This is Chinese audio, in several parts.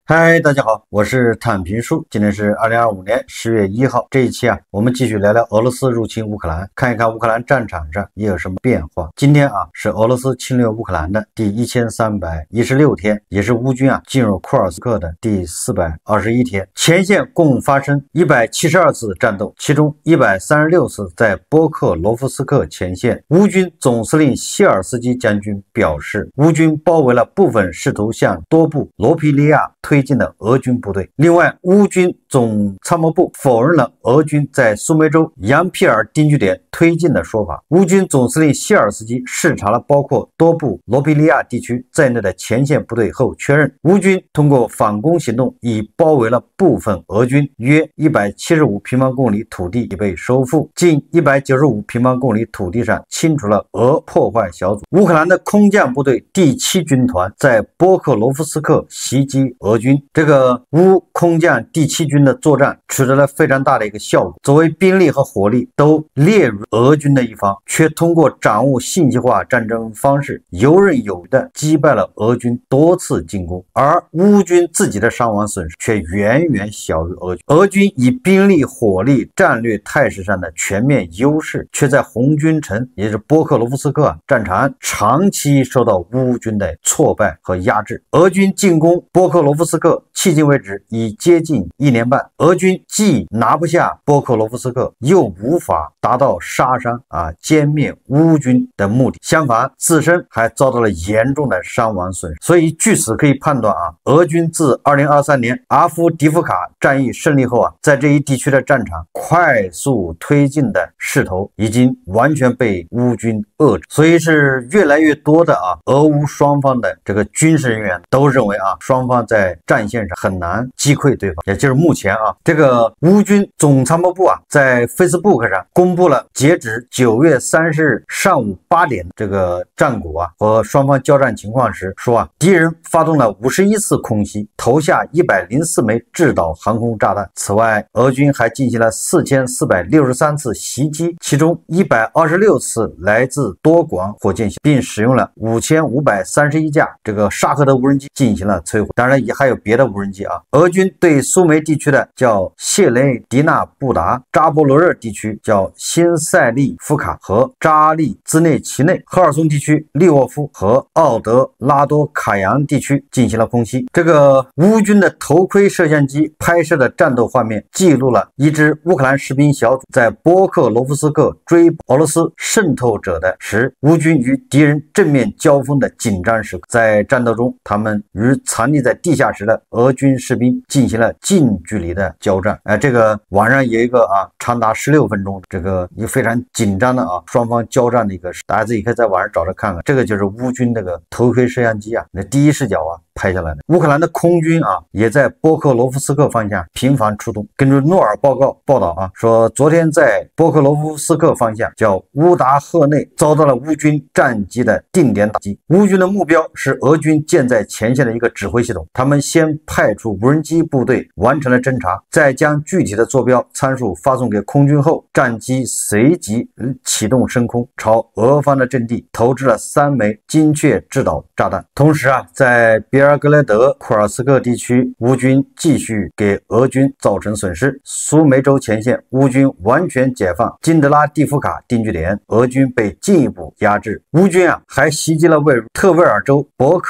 嗨，大家好，我是坦平叔。今天是2025年10月1号，这一期我们继续聊聊俄罗斯入侵乌克兰，看一看乌克兰战场上也有什么变化。今天是俄罗斯侵略乌克兰的第1316天，也是乌军进入库尔斯克的第421天。前线共发生172次战斗，其中136次在波克罗夫斯克前线。乌军总司令谢尔斯基将军表示，乌军包围了部分试图向多布罗皮利亚推进的俄军部队。另外，乌军总参谋部否认了俄军在苏梅州扬皮尔定居点推进的说法。乌军总司令谢尔斯基视察了包括多布罗皮利亚地区在内的前线部队后确认，乌军通过反攻行动已包围了部分俄军，约175平方公里土地已被收复，近195平方公里土地上清除了俄破坏小组。乌克兰的空降部队第7军团在波克罗夫斯克袭击俄军，这个乌空降第7军的作战取得了非常大的一个效果，作为兵力和火力都列入俄军的一方，却通过掌握信息化战争方式游刃有余地击败了俄军多次进攻，而乌军自己的伤亡损失却远远小于俄军。俄军以兵力、火力、战略态势上的全面优势，却在红军城也就是波克罗夫斯克战场长期受到乌军的挫败和压制。俄军进攻波克罗夫斯克迄今为止已接近1年半，俄军既拿不下波克罗夫斯克，又无法达到杀伤歼灭乌军的目的，相反自身还遭到了严重的伤亡损失。所以据此可以判断俄军自2023年阿夫迪夫卡战役胜利后在这一地区的战场快速推进的势头已经完全被乌军遏制。所以是越来越多的俄乌双方的这个军事人员都认为双方在战线上很难击溃对方。也就是目前这个乌军总参谋部在 Facebook 上公布了截止9月30日上午8点这个战果和双方交战情况时说敌人发动了51次空袭，投下104枚制导航空炸弹。此外，俄军还进行了4463次袭击，其中126次来自多管火箭系，并使用了5531架这个沙赫德无人机进行了摧毁。当然也还有别的无人机俄军对苏梅地区的叫谢雷迪纳布达，扎波罗热地区叫新塞利夫卡和扎利兹内奇内，赫尔松地区利沃夫和奥德拉多卡扬地区进行了空袭。这个乌军的头盔摄像机拍摄的战斗画面记录了一支乌克兰士兵小组在波克罗夫斯克追捕俄罗斯渗透者的时，乌军与敌人正面交锋的紧张时刻。在战斗中，他们与藏匿在地下室的俄军士兵进行了近距离的交战。这个网上有一个长达16分钟这个一个非常紧张的双方交战的一个，大家自己可以在网上找着看看。这个就是乌军这个头盔摄像机那第一视角拍下来的。乌克兰的空军也在波克罗夫斯克方向频繁出动。根据诺尔报道说，昨天在波克罗夫斯克方向叫乌达赫内遭到了乌军战机的定点打击。乌军的目标是俄军建在前线的一个指挥系统，他们先派出无人机部队完成了侦察，再将具体的坐标参数发送给空军后，战机随即启动升空，朝俄方的阵地投掷了3枚精确制导炸弹。同时在别尔格莱德库尔斯克地区，乌军继续给俄军造成损失。苏梅州前线，乌军完全解放金德拉蒂夫卡定居点，俄军被进一步压制。乌军还袭击了位于特维尔州博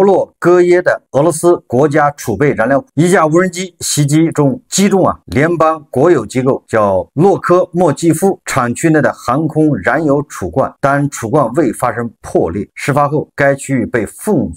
洛戈耶的俄罗斯国家储备燃料库，一架无人机袭击中击中联邦国有机构叫洛科莫季夫厂区内的航空燃油储罐，但储罐未发生破裂。事发后，该区域被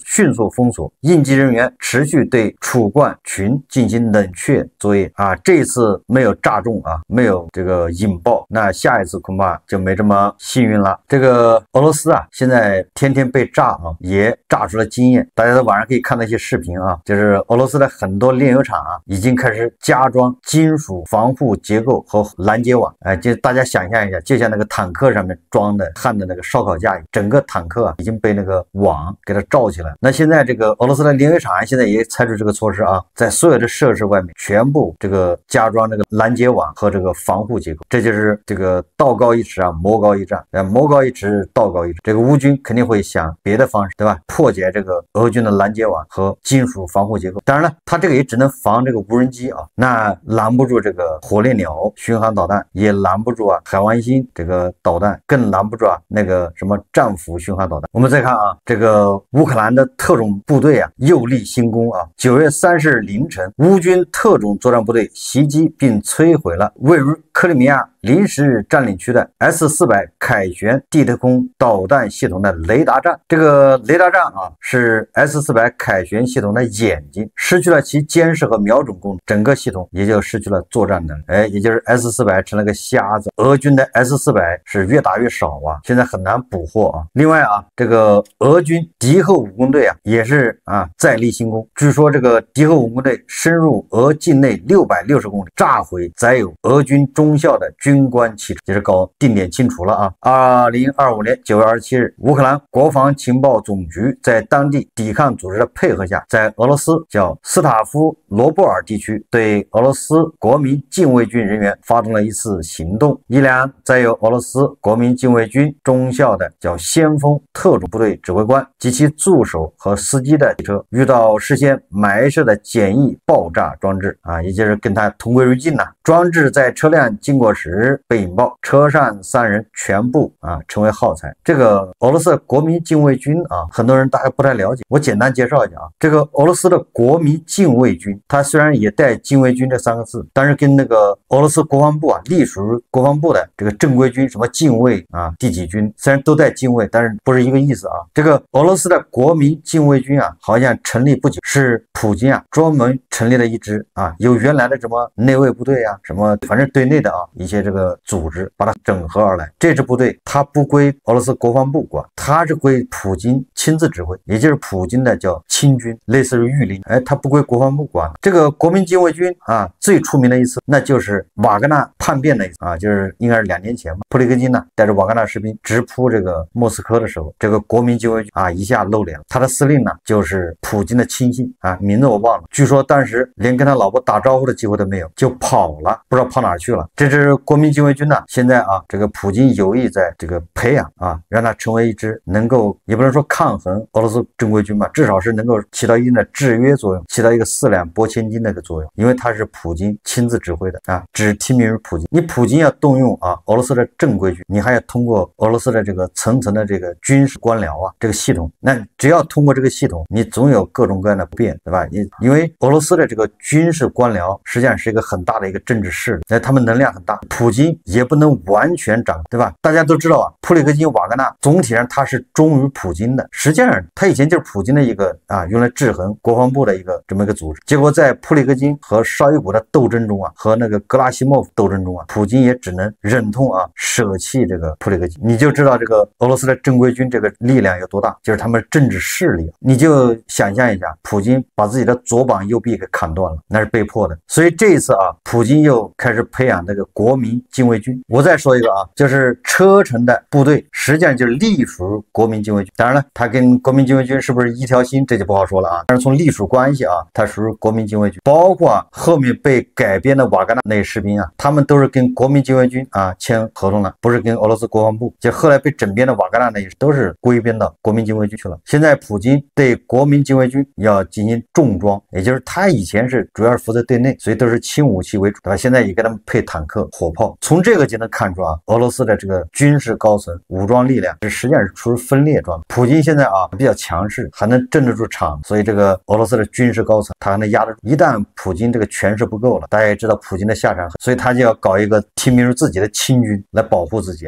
迅速封锁，应急人员持续对储罐群进行冷却作业这一次没有炸中没有这个引爆，那下一次恐怕就没这么幸运了。这个俄罗斯现在天天被炸也炸出了经验。大家在网上可以看到一些视频就是俄罗斯的很多炼油厂已经开始加装金属防护结构和拦截网。就大家想象一下，就像那个坦克上面装的焊的那个烧烤架，整个坦克已经被那个网给它罩起来。那现在这个俄罗罗斯的领域场现在也采取这个措施啊，在所有的设施外面全部这个加装这个拦截网和这个防护结构，这就是这个道高一尺啊，魔高一丈，魔高一尺，道高一尺。这个乌军肯定会想别的方式，对吧？破解这个俄军的拦截网和金属防护结构。当然了，它这个也只能防这个无人机啊，那拦不住这个火烈鸟巡航导弹，也拦不住啊海王星这个导弹，更拦不住啊那个什么战斧巡航导弹。我们再看啊，这个乌克兰的特种部队啊又立新功啊！9月30日凌晨，乌军特种作战部队袭击并摧毁了位于克里米亚临时占领区的 S-400凯旋地对空导弹系统的雷达站。这个雷达站啊，是 S-400凯旋系统的眼睛，失去了其监视和瞄准功能，整个系统也就失去了作战能力。也就是 S-400成了个瞎子。俄军的 S-400是越打越少啊，现在很难捕获啊。另外啊，这个俄军敌后武工队啊，也是再立新功。据说这个敌后武工队深入俄境内660公里，炸毁载有俄军中校的军官汽车，也是搞定点清除了啊。2025年9月27日，乌克兰国防情报总局在当地抵抗组织的配合下，在俄罗斯叫斯塔夫罗波尔地区对俄罗斯国民禁卫军人员发动了一次行动。一辆载有俄罗斯国民禁卫军中校的叫先锋特种部队指挥官及其助手和司机的汽车遇到事先埋设的简易爆炸装置也就是跟他同归于尽了。装置在车辆经过时被引爆，车上3人全部成为耗材。这个俄罗斯国民禁卫军很多人大概不太了解，我简单介绍一下这个俄罗斯的国民禁卫军，它虽然也带禁卫军这3个字，但是跟那个俄罗斯国防部隶属国防部的这个正规军，什么禁卫第几军，虽然都带禁卫，但是不是一个意思啊。这个俄罗斯的国民禁卫军好像成立不久，是普京专门成立了一支由原来的什么内卫部队什么反正对内的一些这个组织把它整合而来。这支部队它不归俄罗斯国防部管，它是归普京亲自指挥，也就是普京的叫亲军，类似于御林，它不归国防部管。这个国民禁卫军最出名的一次，那就是瓦格纳叛变的一次就是应该是2年前吧。普里戈金呢带着瓦格纳士兵直扑这个莫斯科的时候，这个国民禁卫军一下露脸了。他的司令呢就是普京的亲信名字我忘了，据说当时连跟他老婆打招呼的机会都没有，就跑了，不知道跑哪儿去了。这支国民禁卫军呢，现在这个普京有意在这个培养让他成为一支能够也不能说抗衡俄罗斯正规军吧，至少是能够起到一定的制约作用，起到一个4两拨千斤的一个作用。因为他是普京亲自指挥的只听命于普京。你普京要动用俄罗斯的正规军，你还要通过俄罗斯的这个层层的这个军事官僚这个系统，那只要通过这个系统，你总有各种各样的不便，对吧？因为俄罗斯的这个军事官僚实际上是一个很大的一个政治势力，他们能量很大，普京也不能完全掌控，对吧？大家都知道普里戈金、瓦格纳总体上他是忠于普京的，实际上他以前就是普京的一个用来制衡国防部的一个这么一个组织。结果在普里戈金和绍伊古的斗争中和那个格拉西莫夫斗争中普京也只能忍痛舍弃这个普里戈金。你就知道这个俄罗斯的正规军这个力量有多大，就是他们政治势力。你就想象一下，普京把自己的左膀右臂给砍断了，那是被迫的。所以这一次普京又开始培养这个国民禁卫军。我再说一个就是车臣的部队实际上就是隶属国民禁卫军。当然了，它跟国民禁卫军是不是一条心，这就不好说了但是从隶属关系它属于国民禁卫军。包括后面被改编的瓦格纳那些士兵他们都是跟国民禁卫军签合同了，不是跟俄罗斯国防部。就后来被整编的瓦格纳那些都是归编到国民禁卫军去了。现在普京对国民禁卫军要进行重装，也就是他以前是主要是负责对内，所以都是轻武器为主，对吧？现在也给他们配坦克、火炮。从这个就能看出俄罗斯的这个军事高层武装力量实际上是处于分裂状态。普京现在比较强势，还能镇得住场，所以这个俄罗斯的军事高层他还能压得住。一旦普京这个权势不够了，大家也知道普京的下场，所以他就要搞一个听命于自己的亲军来保护自己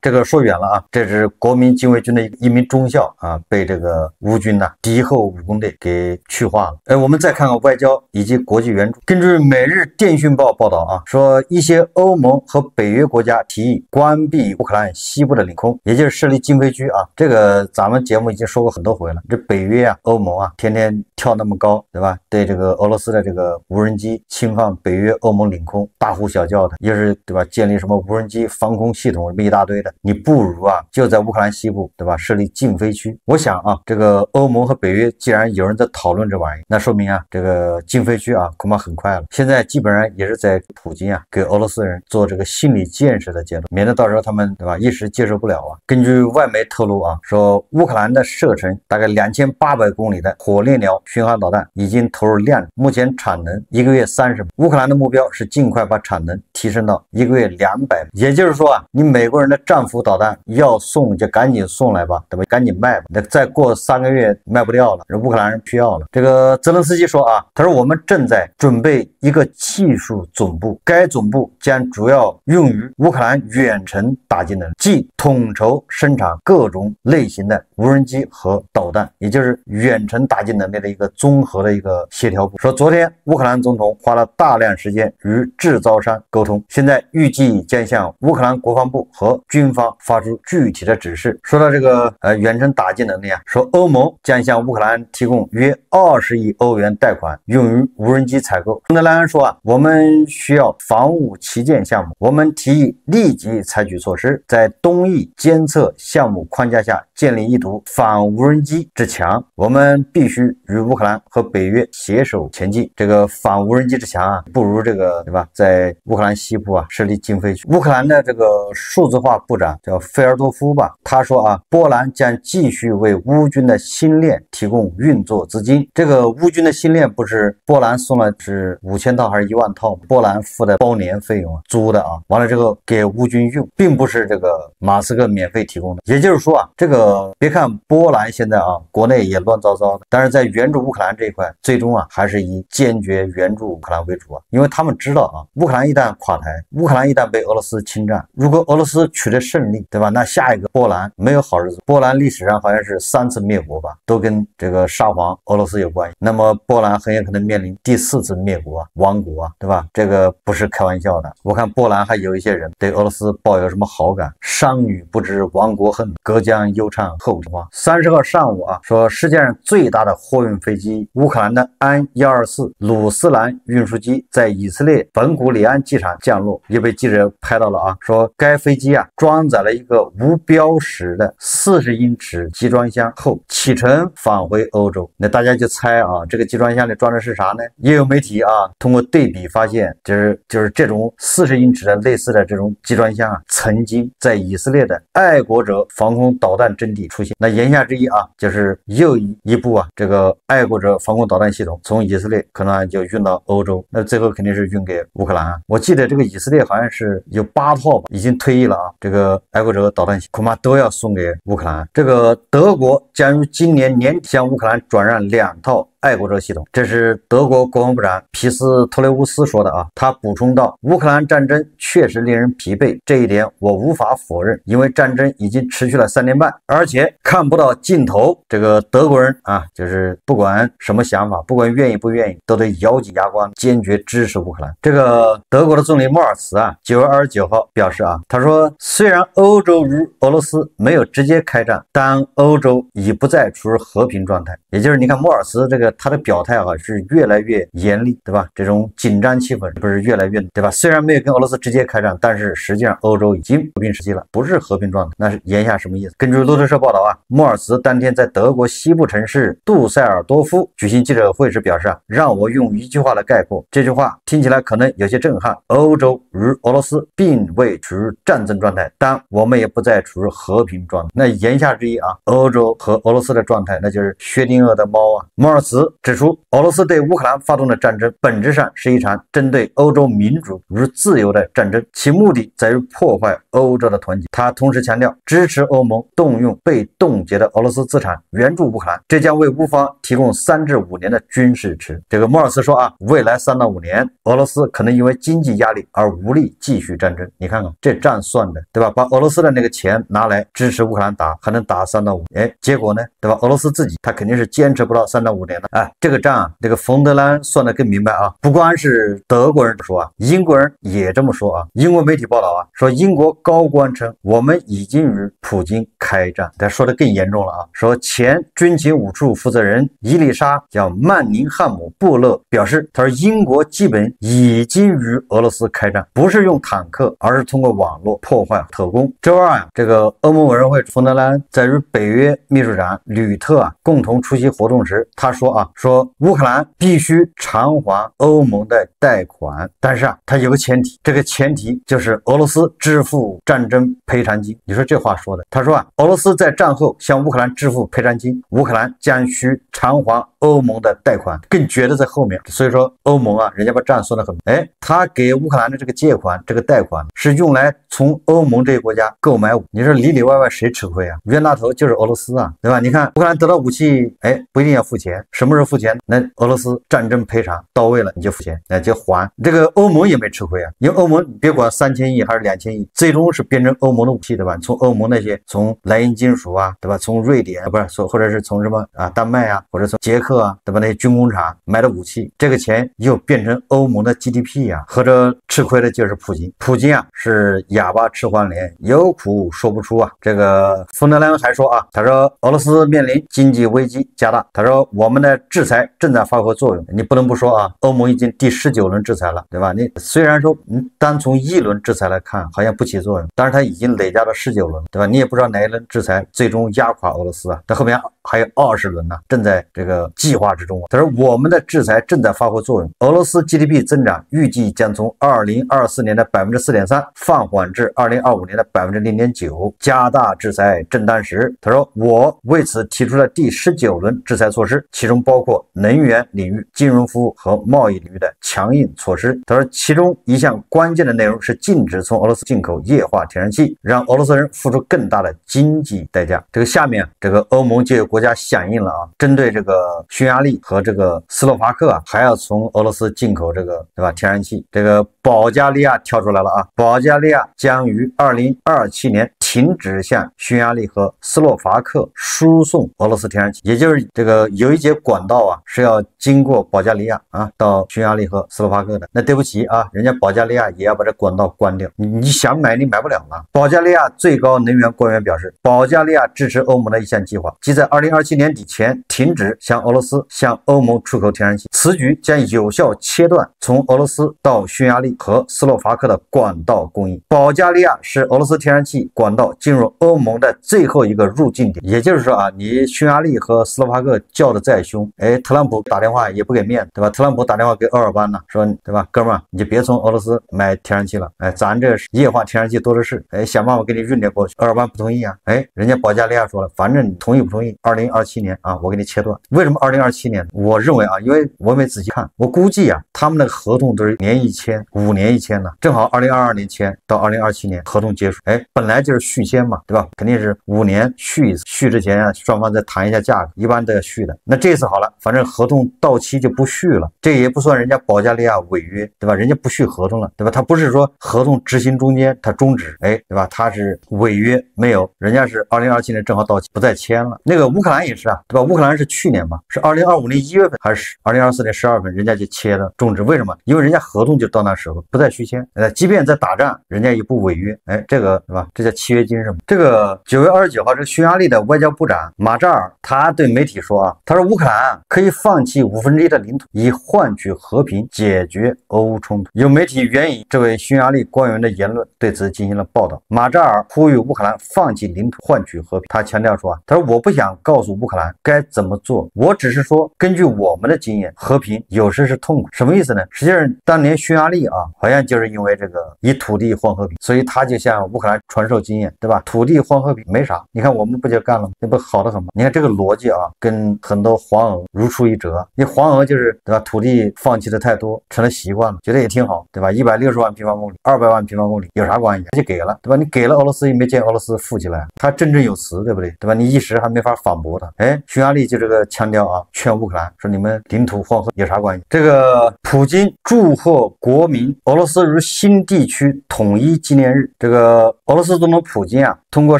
这个说远了这是国民禁卫军的一名中校被这个乌军敌后武工队给去化了。我们再看看外交以及国际援助。根据每日电讯报报道说一些欧盟和北约国家提议关闭乌克兰西部的领空，也就是设立禁飞区这个咱们节目已经说过很多回了。这北约欧盟天天跳那么高，对吧？对这个俄罗斯的这个无人机侵犯北约欧盟领空大呼小叫的，的，又是对吧？建立什么无人机防空系统什么一大堆的，你不如啊就在乌克兰西部对吧设立禁飞区。我想啊，这个欧盟和北约既然有人在讨论这玩意，那说明啊这个禁飞区啊恐怕很快了。现在基本上也是在普京啊给俄罗斯人做这个心理建设的阶段，免得到时候他们对吧一时接受不了啊。根据外媒透露啊，说乌克兰的射程大概2800公里的火烈鸟巡航导弹已经投入量产，目前产能1个月30。乌克兰的目标是尽快把产能提升到1个月200。也就是说啊，你美国人的战斧导弹要送就赶紧送来吧，对吧？赶紧卖吧，那再过3个月卖不掉了，乌克兰人需要了。这个泽连斯基说啊，他说我们正在准备一个技术总部，该总部将主要用于乌克兰远程打击能力，即统筹生产各种类型的无人机和导弹，也就是远程打击能力的一个综合的一个协调部。说昨天乌克兰总统花了大量时间与制造商沟通，现在预计将向乌克兰国防部和军方发出具体的指示。说到这个远程打击能力啊，说欧盟将向乌克兰提供约20亿欧元贷款，用于无人机采购。冯德莱恩说啊，我们需要防务旗舰项目，我们提议立即采取措施，在东翼监测项目框架下建立一堵反无人机之墙。我们必须与乌克兰和北约携手前进。这个反无人机之墙啊，不如这个对吧，在乌克兰西部啊设立禁飞区。乌克兰的这个数字化部长叫费尔多夫吧，他说啊，波兰将继续为乌军的新链提供运作资金。这个乌军的新链不是波兰送了是5000套还是1万套，波兰付的包年费用啊，租的啊，完了这个给乌军用，并不是这个马斯克免费提供的。也就是说啊，这个别看波兰现在啊国内也乱糟糟的，但是在援助乌克兰这一块，最终啊还是以坚决援助乌克兰为主啊，因为他们知道啊，乌克兰一旦垮台，乌克兰一旦被俄罗斯侵占，如果俄罗斯取得胜利，对吧？那下一个波兰没有好日子。波兰历史上好像是3次灭国吧，都跟这个沙皇俄罗斯有关系。那么波兰很有可能面临第4次灭国啊，亡国啊，对吧？这个不是开玩笑的。我看波兰还有一些人对俄罗斯抱有什么好感，商女不知亡国恨，隔江犹唱后庭花。30号上午啊，说世界上最大的货运飞机乌克兰的安124鲁斯兰运输机在以色列本古里安机场降落，也被记者拍到了啊。说该飞机啊装载了一个无标识的40英尺集装箱后启程返回欧洲。那大家就猜啊，这个集装箱里装的是啥呢？也有媒体啊通过对比发现，就是这种40英尺的类似的这种集装箱啊，曾经在以色列的爱国者防空导弹阵地出现。那言下之意啊，就是又一部啊这个爱国者防空导弹系统从以色列可能就运到欧洲，那最后肯定是运给乌克兰啊。我记得这个以色列好像是有8套吧，已经退役了啊。这个爱国者导弹系统恐怕都要送给乌克兰。这个德国将于今年年底向乌克兰转让2套爱国者系统，这是德国国防部长皮斯托雷乌斯说的啊。他补充道，乌克兰战争确实令人疲惫，这一点我无法否认，因为战争已经持续了3年半，而且看不到尽头。这个德国人啊，就是不管什么想法，不管愿意不愿意，都得咬紧牙关坚决支持乌克兰。这个德国的总理莫尔茨啊9月29号表示啊，他说虽然欧洲与俄罗斯没有直接开战，但欧洲已不再处于和平状态。也就是你看莫尔茨这个他的表态啊是越来越严厉，对吧？这种紧张气氛不是越来越，对吧？虽然没有跟俄罗斯直接开战，但是实际上欧洲已经和平时期了，不是和平状态。那是言下什么意思？根据路透社报道啊，莫尔茨当天在德国西部城市杜塞尔多夫举行记者会时表示啊，让我用一句话来概括，这句话听起来可能有些震撼，欧洲与俄罗斯并未处于战争状态，但我们也不再处于和平状态。那言下之意啊，欧洲和俄罗斯的状态那就是薛定谔的猫啊。莫尔茨指出，俄罗斯对乌克兰发动的战争本质上是一场针对欧洲民主与自由的战争，其目的在于破坏欧洲的团结。他同时强调，支持欧盟动用被冻结的俄罗斯资产援助乌克兰，这将为乌方提供3至5年的军事支持。这个莫尔茨说啊，未来3到5年，俄罗斯可能因为经济压力而无力继续战争。你看看这账算的，对吧？把俄罗斯的那个钱拿来支持乌克兰打，还能打3到5年，结果呢，对吧？俄罗斯自己他肯定是坚持不到3到5年的。呢？哎，这个账啊，这个冯德兰算得更明白啊，不光是德国人说啊，英国人也这么说啊。英国媒体报道啊，说英国高官称我们已经与普京开战，他说的更严重了啊，说前军情五处负责人伊丽莎叫曼宁汉姆布勒表示，他说英国基本已经与俄罗斯开战，不是用坦克，而是通过网络破坏特工。周二啊，这个欧盟委员会冯德兰在与北约秘书长吕特啊共同出席活动时，他说啊，说乌克兰必须偿还欧盟的贷款，但是啊，他有个前提，这个前提就是俄罗斯支付战争赔偿金。你说这话说的，他说啊，俄罗斯在战后向乌克兰支付赔偿金，乌克兰将需偿还欧盟的贷款，更绝的在后面。所以说欧盟啊，人家把账说得很，哎，他给乌克兰的这个借款，这个贷款是用来从欧盟这些国家购买武器，你说里里外外谁吃亏啊？冤大头就是俄罗斯啊，对吧？你看乌克兰得到武器，哎，不一定要付钱，什么时候付钱？那俄罗斯战争赔偿到位了，你就付钱，那就还。这个欧盟也没吃亏啊，因为欧盟别管3000亿还是2000亿，最终是变成欧盟的武器，对吧？从欧盟那些从莱茵金属啊，对吧？从瑞典不是说，或者是从什么啊丹麦啊，或者从捷克啊，对吧？那些军工厂买的武器，这个钱又变成欧盟的 GDP 啊，合着吃亏的就是普京。普京啊是哑巴吃黄连，有苦说不出啊。这个冯德莱还说啊，他说俄罗斯面临经济危机加大，他说我们的制裁正在发挥作用。你不能不说啊，欧盟已经第19轮制裁了，对吧？你虽然说单从1轮制裁来看好像不起作用，但是它已经累加到19轮，对吧？你也不知道哪一轮制裁最终压垮俄罗斯啊，在后面还有20轮呢，正在这个计划之中啊。他说我们的制裁正在发挥作用，俄罗斯 GDP 增长预计将从2024年的 4.3% 放缓至2025年的 0.9%， 加大制裁正当时。他说我为此提出了第19轮制裁措施，其中包括能源领域、金融服务和贸易领域的强硬措施。他说其中一项关键的内容是禁止从俄罗斯进口液化天然气，让俄罗斯人付出更大的经济代价。这个下面这个欧盟就有国家响应了啊，针对这个匈牙利和这个斯洛伐克啊，还要从俄罗斯进口这个，对吧，天然气。这个保加利亚跳出来了啊，保加利亚将于2027年停止向匈牙利和斯洛伐克输送俄罗斯天然气，也就是这个有一节管道啊是要经过保加利亚啊到匈牙利和斯洛伐克的。那对不起啊，人家保加利亚也要把这管道关掉，你想买你买不了了。保加利亚最高能源官员表示，保加利亚支持欧盟的一项计划，即在2027年底前停止向俄罗斯向欧盟出口天然气。此举将有效切断从俄罗斯到匈牙利和斯洛伐克的管道供应。保加利亚是俄罗斯天然气管道进入欧盟的最后一个入境点，也就是说啊，你匈牙利和斯洛伐克叫的再凶，哎，特朗普打电话也不给面子，对吧？特朗普打电话给鄂尔班呢，说对吧，哥们儿，你就别从俄罗斯买天然气了，哎，咱这液化天然气多的是，哎，想办法给你运点过去。鄂尔班不同意啊，哎，人家保加利亚说了，反正你同意不同意，2027年啊，我给你切断。为什么2027年？我认为啊，因为我没仔细看，我估计啊，他们那个合同都是年一签，5年一签的，正好2022年签到2027年合同结束，哎，本来就是续签嘛，对吧？肯定是5年续一次，续之前啊，双方再谈一下价格，一般都要续的。那这次好了，反正合同到期就不续了，这也不算人家保加利亚违约，对吧？人家不续合同了，对吧？他不是说合同执行中间他终止，哎，对吧？他是违约没有，人家是2027年正好到期，不再签了。那个乌克兰也是啊，对吧？乌克兰是去年吧，是2025年1月份还是2024年12月份，人家就切了终止。为什么？因为人家合同就到那时候不再续签，即便在打仗，人家也不违约，哎，这个对吧？这叫契约精神。这个9月29号，这个匈牙利的外交部长马扎尔他对媒体说啊，他说乌克兰可以放弃1/5的领土，以换取和平，解决俄乌冲突。有媒体援引这位匈牙利官员的言论，对此进行了报道。马扎尔呼吁乌克兰放弃领土，换取和平。他强调说啊，他说我不想告诉乌克兰该怎么做，我只是说根据我们的经验，和平有时是痛苦。什么意思呢？实际上当年匈牙利啊，好像就是因为这个以土地换和平，所以他就向乌克兰传授经验，对吧？土地换和平没啥，你看我们不就干了吗？那不好得很吗？你看这个逻辑啊，跟很多黄俄如出一辙。你黄俄就是对吧，土地放弃的太多，成了习惯了，觉得也挺好，对吧？160万平方公里，200万平方公里有啥关系？他就给了，对吧？你给了俄罗斯，也没见俄罗斯富起来，他振振有词，对不对？对吧？你一时还没法反驳他。哎，匈牙利就这个腔调啊，劝乌克兰说你们领土换和有啥关系？这个普京祝贺国民俄罗斯如新地区统一纪念日。这个俄罗斯总统普京啊，通过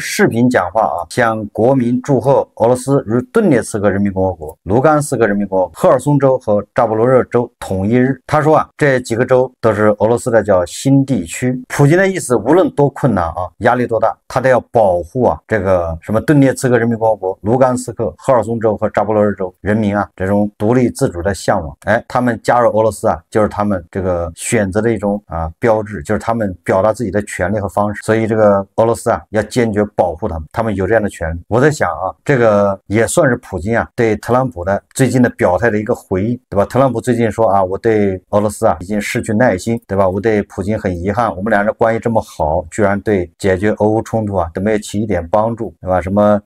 视频讲话啊，向国民祝贺俄罗斯与顿涅茨克人民共和国、卢甘斯克人民共和国、赫尔松州和扎波罗热州统一日。他说啊，这几个州都是俄罗斯的叫新地区。普京的意思，无论多困难啊，压力多大，他都要保护啊这个什么顿涅茨克人民共和国、卢甘斯克、赫尔松州和扎波罗热州人民啊，这种独立自主的向往。哎，他们加入俄罗斯啊，就是他们这个选择的一种标志，就是他们表达自己的权利和方式。所以这个俄罗斯啊，要坚决保护他们，他们有这样的权利。我在想啊，这个也算是普京啊对特朗普的最近的表态的一个回应，对吧？特朗普最近说啊，我对俄罗斯啊已经失去耐心，对吧？我对普京很遗憾，我们俩人关系这么好，居然对解决俄乌冲突啊都没有起一点帮助，对吧？什么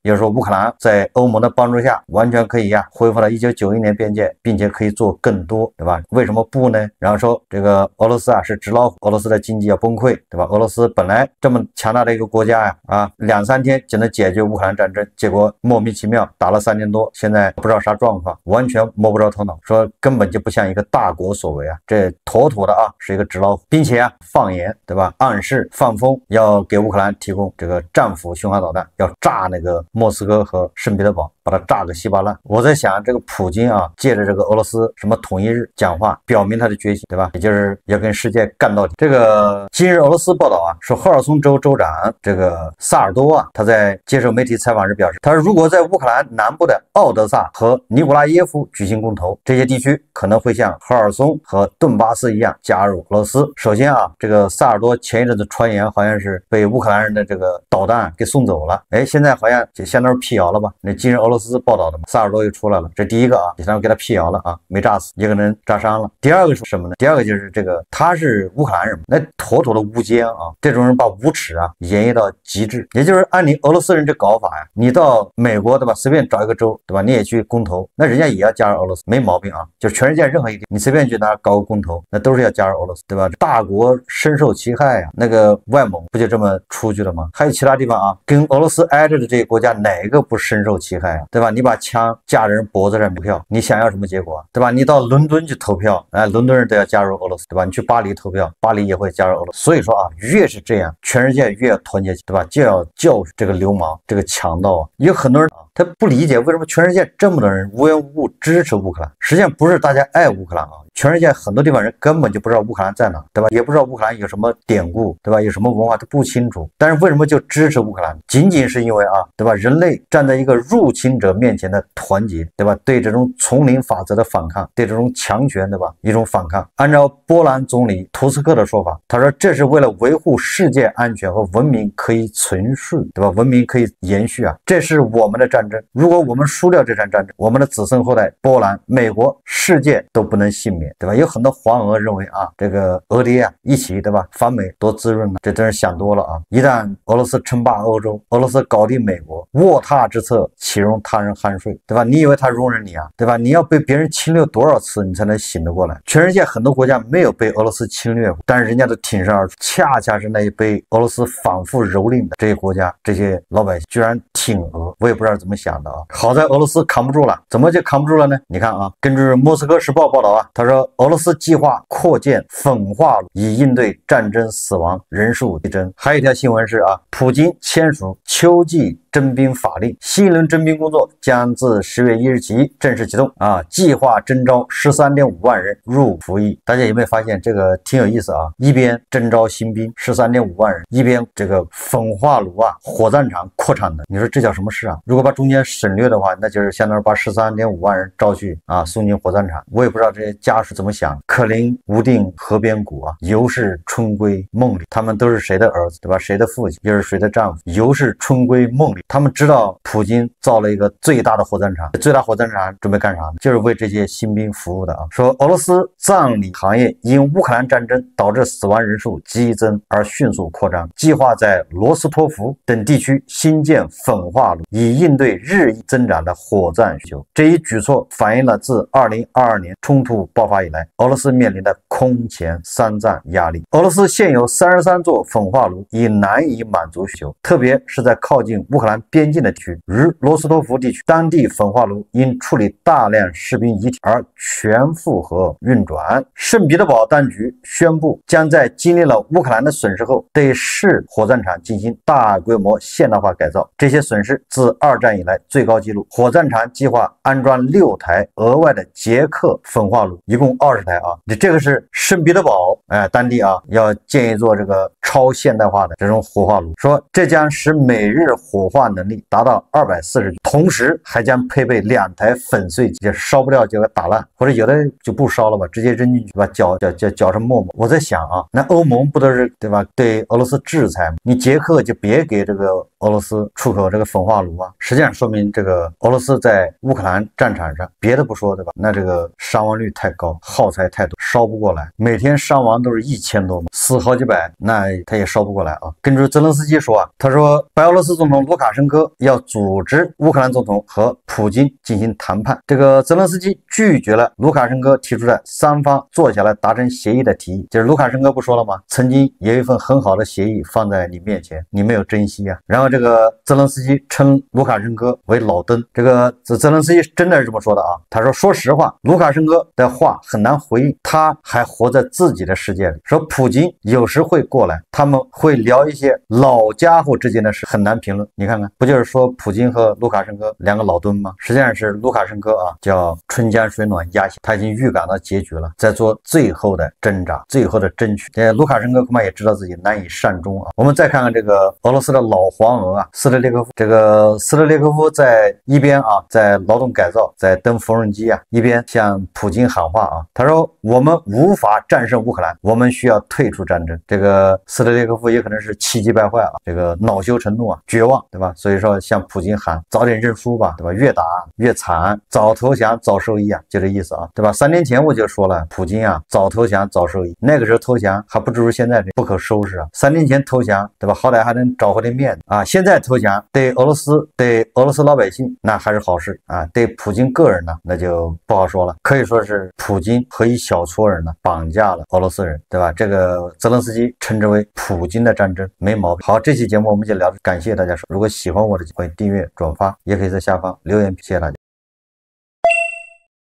有时候乌克兰在欧盟的帮助下，完全可以恢复了1991年边界，并且可以做更多，对吧？为什么不呢？然后说这个俄罗斯啊是纸老虎，俄罗斯的经济要崩溃，对吧？俄罗斯本来这么强大的一个国家呀，2、3天就能解决乌克兰战争，结果莫名其妙打了3年多，现在不知道啥状况，完全摸不着头脑，说根本就不像一个大国所为啊，这妥妥的是一个纸老虎，并且放言，对吧？暗示放风要给乌克兰提供这个战斧巡航导弹，要炸那个莫斯科和圣彼得堡，把它炸个稀巴烂。我在想，这个普京啊，借着这个俄罗斯什么统一日讲话，表明他的决心，对吧？也就是要跟世界干到底。这个今日俄罗斯报道啊，说赫尔松州州长这个萨尔多啊，他在接受媒体采访时表示，他说如果在乌克兰南部的奥德萨和尼古拉耶夫举行公投，这些地区可能会像赫尔松和顿巴斯一样加入俄罗斯。首先啊，这个萨尔多前一阵子传言好像是被乌克兰人的这个导弹给送走了，哎，现在好像就相当于辟谣了吧？那今日俄罗斯报道的嘛，萨尔多又出来了，这第一个啊，就相当于给他辟谣了啊，没炸死，一个人炸伤了。第二个是什么呢？第二个就是这个他是乌克兰人，那妥妥的无奸啊，这种人把无耻啊演绎到极致，也就是按你俄罗斯人这搞法呀，你到美国对吧，随便找一个州对吧，你也去公投，那人家也要加入俄罗斯，没毛病啊，就全世界任何一个你随便去拿搞个公投，那都是要加入俄罗斯，对吧？大国深受其害啊，那个外蒙不就这么出去了吗？还有其他地方啊，跟俄罗斯挨着的这些国家，哪个不深受其害啊？对吧？你把枪架人脖子上投票，你想要什么结果啊？对吧？你到伦敦去投票，哎，伦敦人都要加入俄罗斯，对吧？你去巴黎投票，巴黎也会加入俄罗斯。所以说啊，越是这样，全世界越要团结起，对吧？就要教训这个流氓，这个强盗啊。有很多人啊，他不理解为什么全世界这么多人无缘无故支持乌克兰，实际上不是大家爱乌克兰啊。全世界很多地方人根本就不知道乌克兰在哪，对吧？也不知道乌克兰有什么典故，对吧？有什么文化都不清楚。但是为什么就支持乌克兰？仅仅是因为啊，对吧？人类站在一个入侵者面前的团结，对吧？对这种丛林法则的反抗，对这种强权，对吧？一种反抗。按照波兰总理图斯克的说法，他说这是为了维护世界安全和文明可以存续，对吧？文明可以延续啊，这是我们的战争。如果我们输掉这场战争，我们的子孙后代，波兰、美国、世界都不能幸免。对吧？有很多黄俄认为啊，这个俄爹啊一起，对吧？反美多滋润呢，这真是想多了啊！一旦俄罗斯称霸欧洲，俄罗斯搞定美国，卧榻之侧岂容他人酣睡，对吧？你以为他容忍你啊？对吧？你要被别人侵略多少次，你才能醒得过来？全世界很多国家没有被俄罗斯侵略过，但是人家都挺身而出，恰恰是那些被俄罗斯反复蹂躏的这些国家，这些老百姓居然挺俄，我也不知道怎么想的啊！好在俄罗斯扛不住了，怎么就扛不住了呢？你看啊，根据莫斯科时报报道啊，他说俄罗斯计划扩建粉化炉以应对战争死亡人数激增。还有一条新闻是啊，普京签署秋季征兵法令，新一轮征兵工作将自10月1日起正式启动啊，计划征召13.5万人入服役。大家有没有发现这个挺有意思啊？一边征召新兵13.5万人，一边这个粉化炉啊、火葬场扩产的，你说这叫什么事啊？如果把中间省略的话，那就是相当于把13.5万人招去啊，送进火葬场。我也不知道这些家属怎么想。可怜无定河边骨啊，犹是春归梦里。他们都是谁的儿子，对吧？谁的父亲，又是谁的丈夫？犹是春归梦里。他们知道普京造了一个最大的火葬场，最大火葬场准备干啥呢？就是为这些新兵服务的啊。说俄罗斯葬礼行业因乌克兰战争导致死亡人数激增而迅速扩张，计划在罗斯托夫等地区新建粉化炉，以应对日益增长的火葬需求。这一举措反映了自2022年冲突爆发以来，俄罗斯面临的空前3战压力。俄罗斯现有33座焚化炉已难以满足需求，特别是在靠近乌克兰边境的地区，如罗斯托夫地区，当地焚化炉因处理大量士兵遗体而全负荷运转。圣彼得堡当局宣布，将在经历了乌克兰的损失后，对市火葬场进行大规模现代化改造。这些损失自2战以来最高纪录。火葬场计划安装6台额外的捷克焚化炉，一共20台啊。这个是圣彼得堡当地啊要建一座这个超现代化的这种火化炉，说这将使每日火化能力达到240具，同时还将配备2台粉碎机，烧不掉就给打烂，或者有的就不烧了吧，直接扔进去吧，搅成沫沫。我在想啊，那欧盟不都是对吧？对俄罗斯制裁吗？你捷克就别给这个俄罗斯出口这个焚化炉啊。实际上说明这个俄罗斯在乌克兰战场上，别的不说对吧？那这个伤亡率太高，耗材太多，烧不过来，每天伤亡都是1000多嘛，死好几百，那他也烧不过来啊。根据泽连斯基说啊，他说白俄罗斯总统卢卡申科要组织乌克兰总统和普京进行谈判。这个泽连斯基拒绝了卢卡申科提出的3方坐下来达成协议的提议。就是卢卡申科不说了吗？曾经有一份很好的协议放在你面前，你没有珍惜啊。然后这个泽连斯基称卢卡申科为老登，这个泽连斯基真的是这么说的啊。他说，说实话，卢卡申科的话很难回应，他还活在自己的世界里。说普京有时会过来，他们会聊一些老家伙之间的事，很难评论。你看看，不就是说普京和卢卡申科2个老登吗？实际上是卢卡申科啊，叫春江水暖鸭先，他已经预感到结局了，在做最后的挣扎，最后的争取。卢卡申科恐怕也知道自己难以善终啊。我们再看看这个俄罗斯的老黄俄啊，斯特列科夫。这个斯特列科夫在一边啊，在劳动改造，在蹬缝纫机啊，一边向普京喊话啊。他说：“我们无法战胜乌克兰，我们需要退出战争。”这个斯特列科夫也可能是气急败坏啊，这个恼羞成怒啊，绝望，对吧？所以说向普京喊早点认输吧，对吧？越打越惨，早投降早受益啊，就这意思啊，对吧？3年前我就说了，普京啊，早投降早受益，那个时候投降还不至于现在这不可收拾啊。3年前投降，对吧？好歹还能找回点面子啊。现在投降对俄罗斯老百姓那还是好事啊，对普京个人呢，那就不好说了。可以说是普京和一小撮人呢绑架了俄罗斯人，对吧？这个泽连斯基称之为普京的战争，没毛病。好，这期节目我们就聊，感谢大家收看。如果喜欢我的，欢迎订阅、转发，也可以在下方留言。谢谢大家。